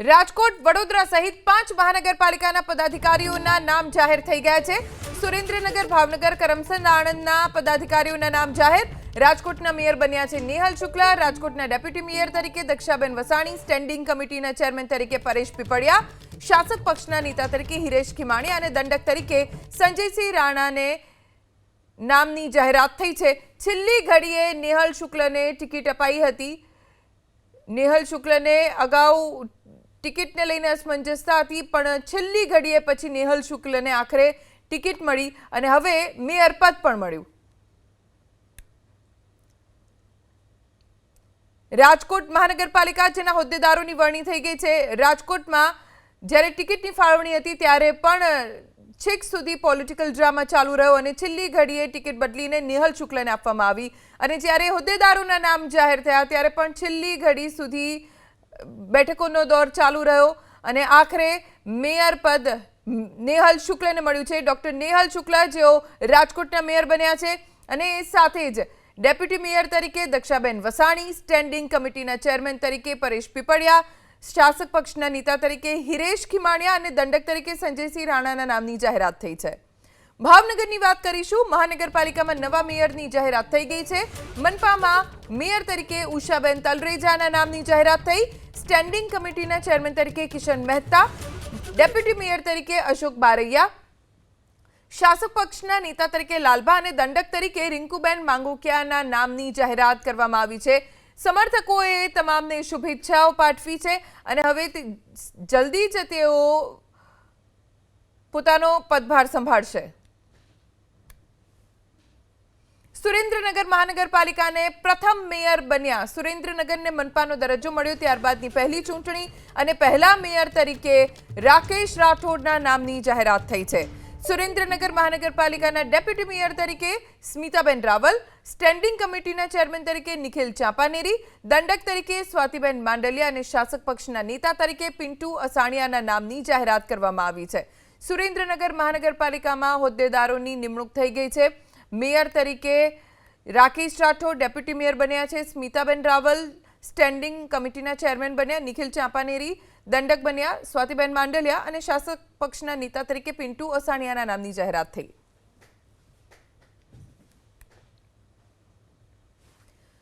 રાજકોટ વડોદરા સહિત 5 મહાનગરપાલિકાના પદાધિકારીઓના નામ જાહેર થઈ ગયા છે। સુરેન્દ્રનગર, ભાવનગર, કરમસદ, આણંદના પદાધિકારીઓના નામ જાહેર। રાજકોટના મેયર બન્યા છે નેહલ શુક્લા, રાજકોટના ડેપ્યુટી મેયર તરીકે દક્ષાબેન વસાણી, સ્ટેન્ડિંગ કમિટીના ચેરમેન તરીકે પરેશ પીપળિયા, શાસક પક્ષના નેતા તરીકે હિરેશ ખીમાણી અને દંડક તરીકે સંજયસિંહ રાણાને નામની જાહેરાત થઈ છે। છેલ્લી ઘડીએ નેહલ શુક્લને ટિકિટ અપાઈ હતી। નેહલ શુક્લને અગાઉ ટિકિટને લઈને અસમંજસતા હતી, પણ છેલ્લી ઘડીએ પછી નેહલ શુક્લને આખરે ટિકિટ મળી અને હવે મેયર પદ પણ મળ્યું। રાજકોટ મહાનગરપાલિકા જેના હોદ્દેદારોની વરણી થઈ ગઈ છે। રાજકોટમાં જ્યારે ટિકિટની ફાળવણી હતી ત્યારે પણ છેક સુધી પોલિટિકલ ડ્રામા ચાલુ રહ્યો અને છેલ્લી ઘડીએ ટિકિટ બદલીને નેહલ શુક્લને આપવામાં આવી અને જ્યારે હોદ્દેદારોના નામ જાહેર થયા ત્યારે પણ છેલ્લી ઘડી સુધી બેઠકોનો દોર ચાલુ રહ્યો અને આખરે મેયર પદ નેહલ શુક્લને મળ્યું છે। ડોક્ટર નેહલ શુક્લા જેઓ રાજકોટના મેયર બન્યા છે અને એ સાથે જ ડેપ્યુટી મેયર તરીકે દક્ષાબેન વસાણી, સ્ટેન્ડિંગ કમિટીના ચેરમેન તરીકે પરેશ પીપળિયા, શાસક પક્ષના નેતા તરીકે હિરેશ ખીમાણિયા અને દંડક તરીકે સંજયસિંહ રાણાના નામની જાહેરાત થઈ છે। ભાવનગરની વાત કરીશું। મહાનગરપાલિકામાં નવા મેયરની જાહેરાત થઈ ગઈ છે। મનપામાં મેયર તરીકે ઉષાબેન તલરેજાના નામની જાહેરાત થઈ। સ્ટેન્ડિંગ કમિટીના ચેરમેન તરીકે કિશન મહેતા, ડેપ્યુટી મેયર તરીકે અશોક બારૈયા, શાસક પક્ષના નેતા તરીકે લાલભા અને દંડક તરીકે રિંકુબેન માંગોકિયાના નામની જાહેરાત કરવામાં આવી છે। સમર્થકોએ તમામને શુભેચ્છાઓ પાઠવી છે અને હવે જલ્દી જ તેઓ પોતાનો પદભાર સંભાળશે। સુરેન્દ્રનગર મહાનગરપાલિકાને પ્રથમ મેયર બન્યા। સુરેન્દ્રનગરને મનપાનો દરજ્જો મળ્યો ત્યારબાદની પહેલી ચૂંટણી અને પહેલા મેયર તરીકે રાકેશ રાઠોડના નામની જાહેરાત થઈ છે। સુરેન્દ્રનગર મહાનગરપાલિકાના ડેપ્યુટી મેયર તરીકે સ્મિતાબેન રાવલ, સ્ટેન્ડિંગ કમિટીના ચેરમેન તરીકે નિખિલ ચાંપાનેરી, દંડક તરીકે સ્વાતિબેન માંડલિયા અને શાસક પક્ષના નેતા તરીકે પિન્ટુ અસાણિયાના નામની જાહેરાત કરવામાં આવી છે। સુરેન્દ્રનગર મહાનગરપાલિકામાં હોદ્દેદારોની નિમણૂક થઈ ગઈ છે। મેયર તરીકે રાકેશ રાઠોડ ડેપ્યુટી મેયર બન્યા છે, સ્મિતાબેન રાવલ સ્ટેન્ડિંગ કમિટીના ચેરમેન બન્યા, નિખિલ ચાંપાનેરી દંડક બન્યા, સ્વાતિબેન માંડલિયા અને શાસક પક્ષના નેતા તરીકે પિન્ટુ અસાણિયાના નામની જાહેરાત થઈ।